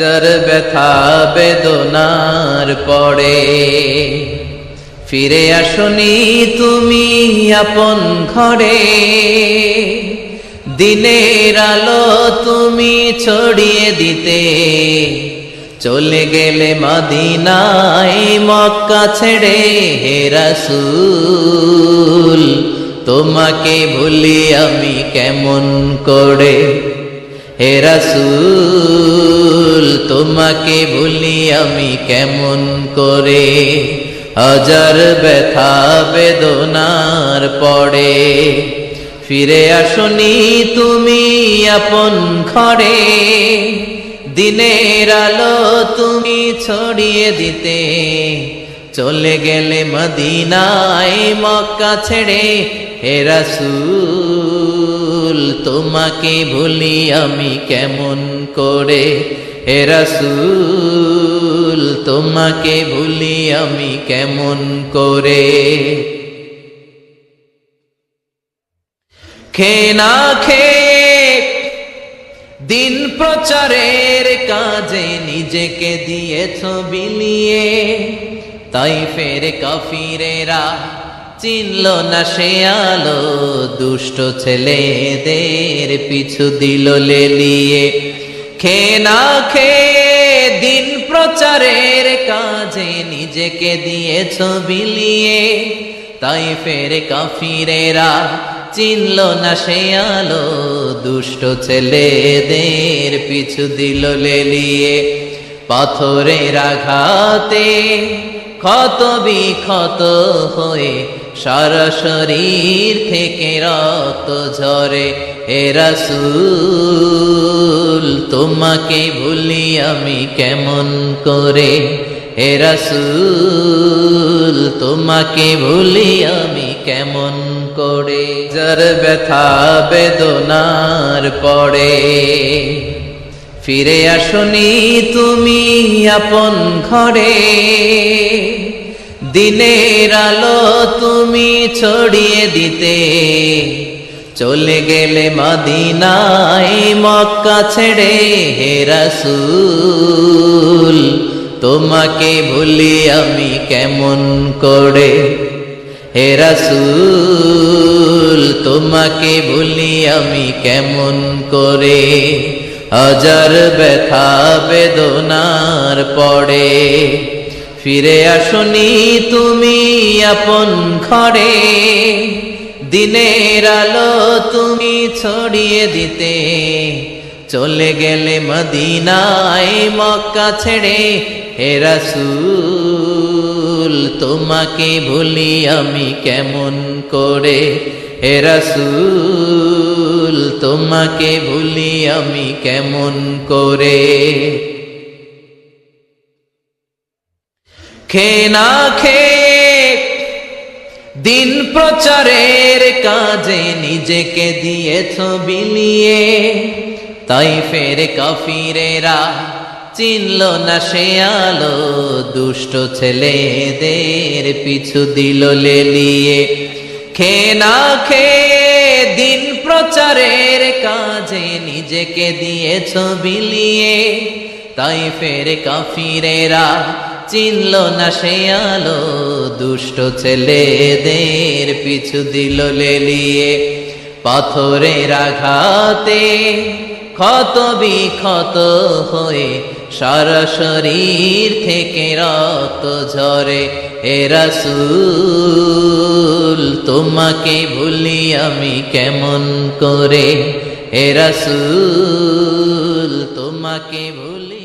যার ব্যথা বেদনার পরে ফিরে আসনি তুমি আপন ঘরে, দিনের আলো তুমি ছড়িয়ে দিতে চলে গেলে মদিনায় মক্কা ছেড়ে। হে রাসূল তোমাকে ভুলি আমি কেমন করে, হে রাসূল তোমাকে ভুলি আমি কেমন করে। হাজার ব্যথা বেদনার পরে ফিরে আসনি তুমি আপন ঘরে, দিনের আলো তুমি ছড়িয়ে দিতে চলে গেলে মদিনায় মক্কা ছেড়ে। হে রাসূল তোমাকে ভুলি আমি কেমন করে, হে রাসূল তোমাকে ভুলি আমি কেমন করে। খেয়ে না খেয়ে দিন প্রচারের কাজে নিজেকে দিয়েছ বিলিয়ে, তাইফের কাফিরেরা চিনল না সে আলো, দুষ্ট ছেলেদের পিছু দিল লেলিয়ে। খেয়ে না খেয়ে দিন প্রচারের কাজে নিজেকে দিয়েছ বিলিয়ে, তাইফের কাফিরেরা চিনল না সে আলো, দুষ্ট ছেলেদের পিছু দিল লেলিয়ে। পাথরের আঘাতে ক্ষত বিক্ষত হয়ে সারা শরীর থেকে রক্ত ঝরে। হে রাসূল তোমাকে ভুলি আমি কেমন করে, হে রাসূল তোমাকে ভুলি আমি কেমন করে। যার ব্যথা বেদনার পরে ফিরে আসনি তুমি আপন ঘরে, দিনের আলো তুমি ছড়িয়ে দিতে চলে গেলে মদিনায় মক্কা ছেড়ে। হে রাসূল তোমাকে ভুলি আমি কেমন করে, হে রাসূল তোমাকে ভুলি আমি কেমন করে। হাজার ব্যথা বেদনার পরে ফিরে আসনি তুমি আপন ঘরে, দিনের আলো তুমি ছড়িয়ে দিতে চলে গেলে মদিনায় মক্কা ছেড়ে। হে রাসূল তোমাকে ভুলি আমি কেমন করে, হে রাসূল তোমাকে ভুলি আমি কেমন করে। খেয়ে না খেয়ে দিন প্রচারের কাজে নিজেকে দিয়েছ বিলিয়ে, তাইফের কাফিরেরা চিনল না সে আলো, দুষ্ট ছেলেদের পিছু দিল লেলিয়ে। খেয়ে না খেয়ে দিন প্রচারের কাজে নিজেকে দিয়েছ বিলিয়ে, তাইফের কাফিরেরা চিনল না সে আলো, দুষ্ট ছেলেদের পিছু দিল লেলিয়ে। পাথরের আঘাতে ক্ষত বিক্ষত হয়ে সারা শরীর থেকে রক্ত ঝরে। হে রাসূল তোমাকে ভুলি আমি কেমন করে, হে রাসূল তোমাকে ভুলি।